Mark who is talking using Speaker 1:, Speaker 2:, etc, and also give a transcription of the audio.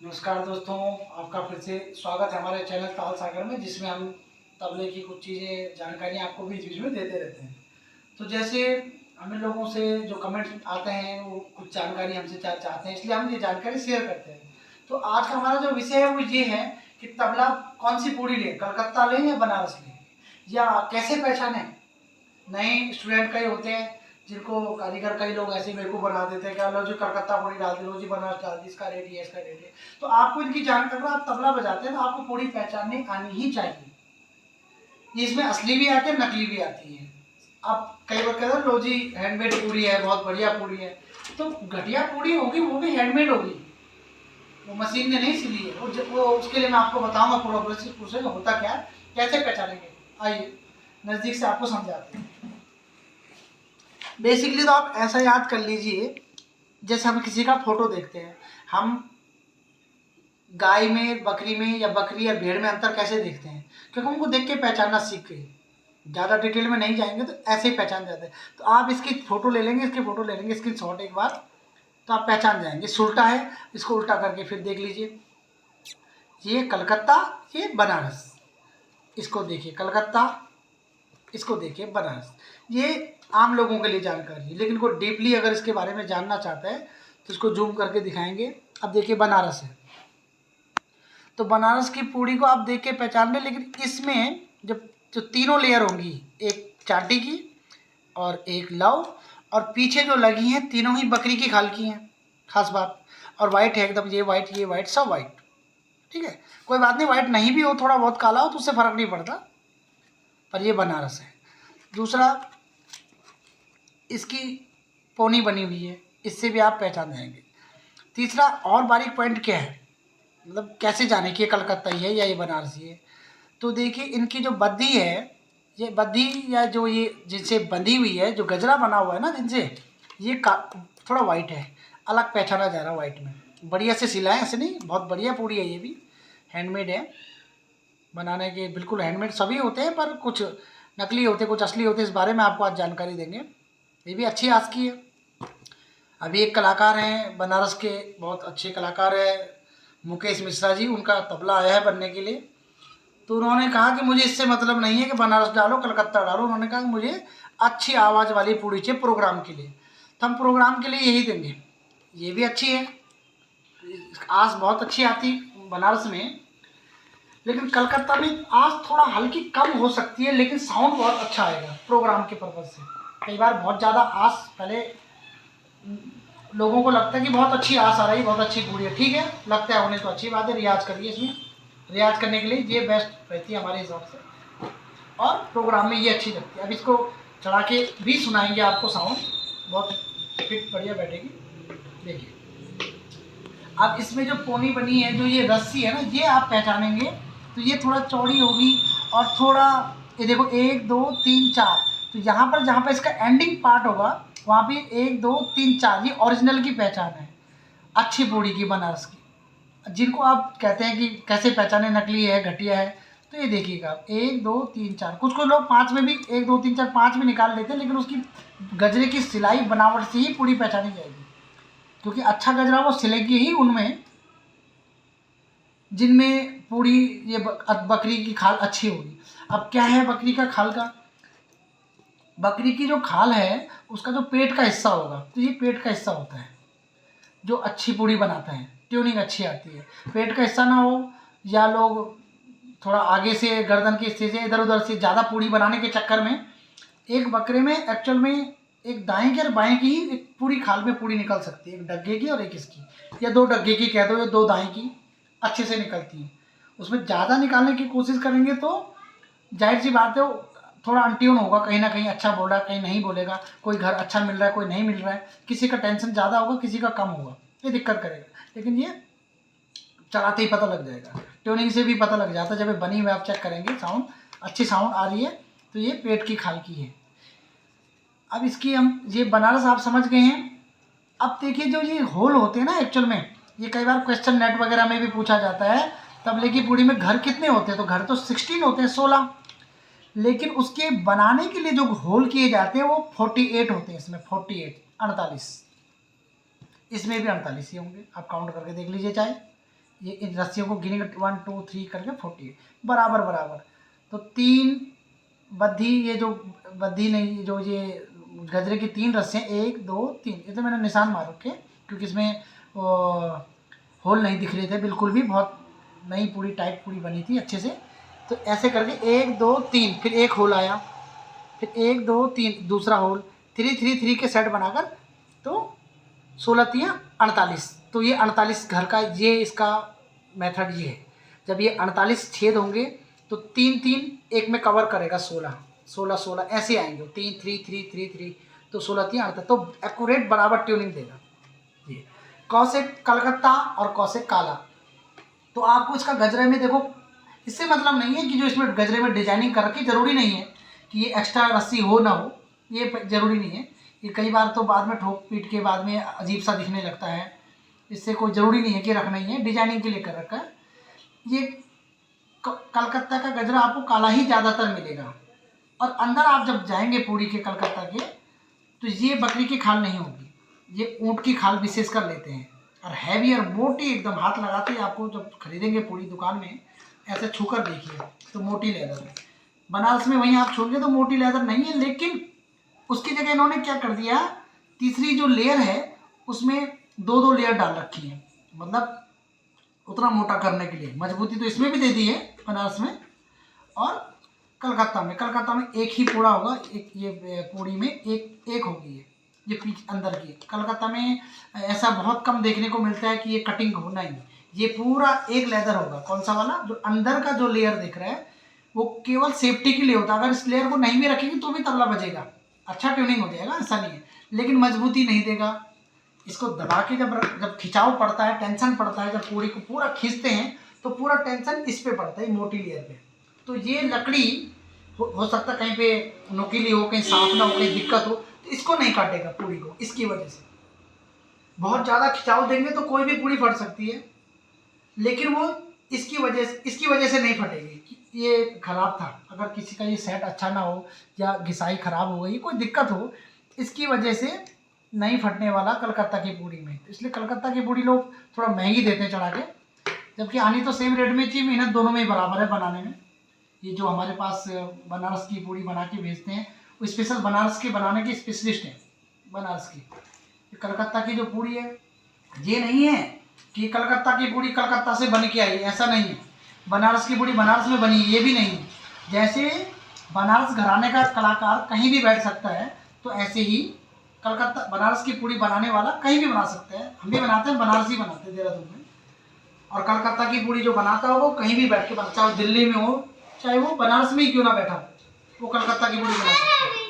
Speaker 1: नमस्कार दोस्तों, आपका फिर से स्वागत है हमारे चैनल ताल सागर में, जिसमें हम तबले की कुछ चीज़ें जानकारी आपको बीच बीच में देते रहते हैं। तो जैसे हमें लोगों से जो कमेंट आते हैं वो कुछ जानकारी हमसे चाहते हैं, इसलिए हम ये जानकारी शेयर करते हैं। तो आज का हमारा जो विषय है वो ये है कि तबला कौन सी पूड़ी लें, कलकत्ता लें या बनारस लें, या कैसे पहचानें। नए स्टूडेंट कई होते हैं जिनको कारीगर कई लोग ऐसे मेरे को बना देते हैं कि लो जी कलकत्ता पूड़ी डाल दी, लो जी बनारस डाल दी, इसका रेट ये, इसका रेट है। तो आपको इनकी जानकारी, अगर आप तबला बजाते हैं तो आपको पूड़ी पहचाननी आनी ही चाहिए। ये इसमें असली भी आती है, नकली भी आती है। आप कई बार कहते हैं लो जी हैंडमेड पूड़ी है, बहुत बढ़िया पूड़ी है, तो घटिया पूड़ी होगी वो भी हैंडमेड होगी, वो मशीन ने नहीं सिली है। वो उसके लिए मैं आपको बताऊंगा पूरा प्रोसेस होता क्या है, कैसे पहचानेंगे। आइए नज़दीक से आपको समझाते हैं। बेसिकली तो आप ऐसा याद कर लीजिए, जैसे हम किसी का फोटो देखते हैं, हम गाय में, बकरी में, या बकरी या भेड़ में अंतर कैसे देखते हैं, क्योंकि उनको देख के पहचानना सीख गए। ज़्यादा डिटेल में नहीं जाएंगे तो ऐसे ही पहचान जाते हैं। तो आप इसकी फ़ोटो ले लेंगे, इसकी फ़ोटो ले लेंगे स्क्रीन शॉट एक बार, तो आप पहचान जाएंगे। सुलटा है, इसको उल्टा करके फिर देख लीजिए। ये कलकत्ता, ये बनारस। इसको देखिए कलकत्ता, इसको देखिए बनारस। ये आम लोगों के लिए जानकारी है, लेकिन कोई डीपली अगर इसके बारे में जानना चाहता है तो इसको जूम करके दिखाएंगे। अब देखिए बनारस है, तो बनारस की पूड़ी को आप देख के पहचान लें, लेकिन इसमें जब जो तीनों लेयर होंगी, एक चाटी की और एक लव, और पीछे जो लगी हैं तीनों ही बकरी की खाल की हैं, खास बात। और वाइट है एकदम, ये वाइट, ये वाइट, सब वाइट। ठीक है, कोई बात नहीं, वाइट नहीं भी हो, थोड़ा बहुत काला हो तो उससे फ़र्क नहीं पड़ता, पर ये बनारस है। दूसरा, इसकी पौनी बनी हुई है, इससे भी आप पहचान जाएंगे। तीसरा और बारीक पॉइंट क्या है, मतलब कैसे जाने कि ये कलकत्ता ही है या ये बनारसी है। तो देखिए इनकी जो बद्दी है, ये बद्दी या जो ये जिनसे बंधी हुई है, जो गजरा बना हुआ है ना जिनसे, ये थोड़ा वाइट है, अलग पहचाना जा रहा है वाइट में। बढ़िया से सिला है, ऐसे नहीं, बहुत बढ़िया पूड़ी है, ये भी हैंडमेड है। बनाने के बिल्कुल हैंडमेड सभी होते हैं, पर कुछ नकली होते, कुछ असली होते, इस बारे में आपको आज जानकारी देंगे। ये भी अच्छी आस की है। अभी एक कलाकार हैं बनारस के, बहुत अच्छे कलाकार हैं, मुकेश मिश्रा जी, उनका तबला आया है बनने के लिए। तो उन्होंने कहा कि मुझे इससे मतलब नहीं है कि बनारस डालो, कलकत्ता डालो। उन्होंने कहा कि मुझे अच्छी आवाज़ वाली पूड़ी चाहिए प्रोग्राम के लिए, तो हम प्रोग्राम के लिए यही देंगे। ये भी अच्छी है, आवाज़ बहुत अच्छी आती बनारस में, लेकिन कलकत्ता में आवाज़ थोड़ा हल्की कम हो सकती है, लेकिन साउंड बहुत अच्छा आएगा प्रोग्राम के पर्पज़ से। कई बार बहुत ज़्यादा आवाज़, पहले लोगों को लगता है कि बहुत अच्छी आवाज़ आ रही है, बहुत अच्छी पूड़ी है, ठीक है, लगता है होने तो अच्छी बात है, रियाज करिए। इसमें रियाज करने के लिए ये बेस्ट रहती है हमारे हिसाब से, और प्रोग्राम में ये अच्छी लगती है। अब इसको चढ़ा के भी सुनाएंगे आपको, साउंड बहुत फिट बढ़िया बैठेगी। देखिए अब इसमें जो पोनी बनी है, जो ये रस्सी है ना, ये आप पहचानेंगे। तो ये थोड़ा चौड़ी होगी, और थोड़ा, ये देखो 1 2 3 4, तो यहाँ पर जहाँ पर इसका एंडिंग पार्ट होगा वहाँ पे 1 2 3 4, ये ओरिजिनल की पहचान है अच्छी पूड़ी की, बनारस की। जिनको आप कहते हैं कि कैसे पहचाने नकली है, घटिया है, तो ये देखिएगा 1 2 3 4, कुछ कुछ लोग 5 में भी 1 2 3 4 5 भी निकाल लेते हैं, लेकिन उसकी गजरे की सिलाई बनावट से ही पूड़ी पहचानी जाएगी, क्योंकि अच्छा गजरा वो सिलेगी ही उनमें जिनमें पूड़ी ये बकरी की खाल अच्छी होगी। अब क्या है बकरी का खाल का, बकरी की जो खाल है उसका जो पेट का हिस्सा होगा, तो ये पेट का हिस्सा होता है जो अच्छी पूड़ी बनाता है, ट्यूनिंग अच्छी आती है। पेट का हिस्सा ना हो, या लोग थोड़ा आगे से गर्दन के हिस्से से इधर उधर से ज़्यादा पूड़ी बनाने के चक्कर में, एक बकरे में एक्चुअल में एक दाएं की और बाएं की ही एक पूरी खाल में पूड़ी निकल सकती है, एक डग्गे की और एक इसकी, या 2 डग्गे की कह दो, या 2 दाएं की अच्छे से निकलती है। उसमें ज़्यादा निकालने की कोशिश करेंगे तो जाहिर सी बात है वो थोड़ा अनट्यून होगा, कहीं ना कहीं अच्छा बोल रहा है, कहीं नहीं बोलेगा, कोई घर अच्छा मिल रहा है, कोई नहीं मिल रहा है, किसी का टेंशन ज़्यादा होगा, किसी का कम होगा, ये दिक्कत करेगा। लेकिन ये चलाते ही पता लग जाएगा, ट्यूनिंग से भी पता लग जाता है। जब ये बनी हुई आप चेक करेंगे, साउंड अच्छी साउंड आ रही है, तो ये पेट की खाल की है। अब इसकी हम ये बनारस आप समझ गए हैं। अब देखिए जो ये होल होते हैं ना एक्चुअल में, ये कई बार क्वेश्चन नेट वगैरह में भी पूछा जाता है, तबले की पूड़ी में घर कितने होते हैं, तो घर तो 16 होते हैं, 16, लेकिन उसके बनाने के लिए जो होल किए जाते हैं वो 48 होते हैं। इसमें 48, 48, इसमें भी 48 ही होंगे, आप काउंट करके देख लीजिए चाहे। ये इन रस्सियों को गिनेंगे 1 2 3 करके 40 बराबर बराबर। तो 3 बद्धी, ये जो बद्धी नहीं, जो ये गजरे की 3 रस्सियाँ 1 2 3, ये तो मैंने निशान मार रखे क्योंकि इसमें होल नहीं दिख रहे थे बिल्कुल भी, बहुत नई पूरी टाइट पूरी बनी थी अच्छे से। तो ऐसे करके 1 2 3, फिर एक होल आया, फिर 1 2 3 दूसरा होल, 3 3 3 के सेट बनाकर तो 16 3 48। तो ये 48 घर का ये इसका मेथड ये है। जब ये 48 छेद होंगे तो 3 3 एक में कवर करेगा, 16 16 16 ऐसे आएंगे, 3 3 3 3 3, तो 16 3 48, तो एक्यूरेट बराबर ट्यूनिंग देगा ये। कौशिक कलकत्ता और कौशिक काला। तो आपको इसका गजरे में देखो, इससे मतलब नहीं है कि जो इसमें गजरे में डिजाइनिंग कर रखी, ज़रूरी नहीं है कि ये एक्स्ट्रा रस्सी हो ना हो, ये ज़रूरी नहीं है। ये कई बार तो बाद में ठोक पीट के बाद में अजीब सा दिखने लगता है, इससे कोई ज़रूरी नहीं है कि रखना ही है, डिजाइनिंग के लिए कर रखा है। ये कलकत्ता का गजरा आपको काला ही ज़्यादातर मिलेगा। और अंदर आप जब जाएंगे पूरी के कलकत्ता के, तो ये बकरी की खाल नहीं होगी, ये ऊँट की खाल विशेष कर लेते हैं, और हैवी और मोटी एकदम, हाथ लगाते ही आपको जब खरीदेंगे पूरी दुकान में ऐसे छूकर देखिए तो मोटी लेदर है। बनारस में वहीं आप छोड़िए तो मोटी लेदर नहीं है, लेकिन उसकी जगह इन्होंने क्या कर दिया, तीसरी जो लेयर है उसमें 2 2 लेयर डाल रखी है, मतलब उतना मोटा करने के लिए। मजबूती तो इसमें भी दे दी है बनारस में, और कलकत्ता में एक ही पूड़ा होगा, एक ये पूड़ी में एक होगी ये पीछ अंदर की। कलकत्ता में ऐसा बहुत कम देखने को मिलता है कि ये कटिंग हो, नहीं, ये पूरा एक लेदर होगा। कौन सा वाला, जो अंदर का जो लेयर दिख रहा है वो केवल सेफ्टी के लिए होता है। अगर इस लेयर को नहीं भी रखेंगे तो भी तबला बजेगा, अच्छा ट्यूनिंग हो जाएगा, ऐसा नहीं है, लेकिन मजबूती नहीं देगा। इसको दबा के जब खिंचाव पड़ता है, टेंशन पड़ता है, जब पूरी को पूरा खींचते हैं तो पूरा टेंशन इस पे पड़ता है, मोटी लेयर पे। तो ये लकड़ी हो सकता है कहीं पे नुकीली हो, कहीं साफ ना हो, कहीं दिक्कत हो, तो इसको नहीं काटेगा पूरी को। इसकी वजह से बहुत ज़्यादा खिंचाव देंगे तो कोई भी पूरी फट सकती है, लेकिन वो इसकी वजह से नहीं फटेगी। ये खराब था, अगर किसी का ये सेट अच्छा ना हो या घिसाई खराब हो गई, कोई दिक्कत हो, इसकी वजह से नहीं फटने वाला कलकत्ता की पूड़ी में। तो इसलिए कलकत्ता की पूड़ी लोग थोड़ा महंगी देते हैं चढ़ा के, जबकि आनी तो सेम रेट में थी, मेहनत दोनों में ही बराबर है बनाने में। ये जो हमारे पास बनारस की पूड़ी बना के भेजते हैं, वो स्पेशल बनारस के बनाने के स्पेशलिस्ट हैं बनारस की। कलकत्ता की जो पूड़ी है, ये नहीं है कि कलकत्ता की पूड़ी कलकत्ता से बन के आई, ऐसा नहीं है। बनारस की पूड़ी बनारस में बनी, ये भी नहीं है। जैसे बनारस घराने का कलाकार कहीं भी बैठ सकता है, तो ऐसे ही कलकत्ता बनारस की पूड़ी बनाने वाला कहीं भी बना सकता है। हम भी बनाते हैं, बनारस ही बनाते हैं देहरादून में। और कलकत्ता की पूड़ी जो बनाता हो वो कहीं भी बैठ के बनता, चाहे दिल्ली में हो, चाहे वो बनारस में ही क्यों ना बैठा हो, वो कलकत्ता की पूड़ी बना सकता है।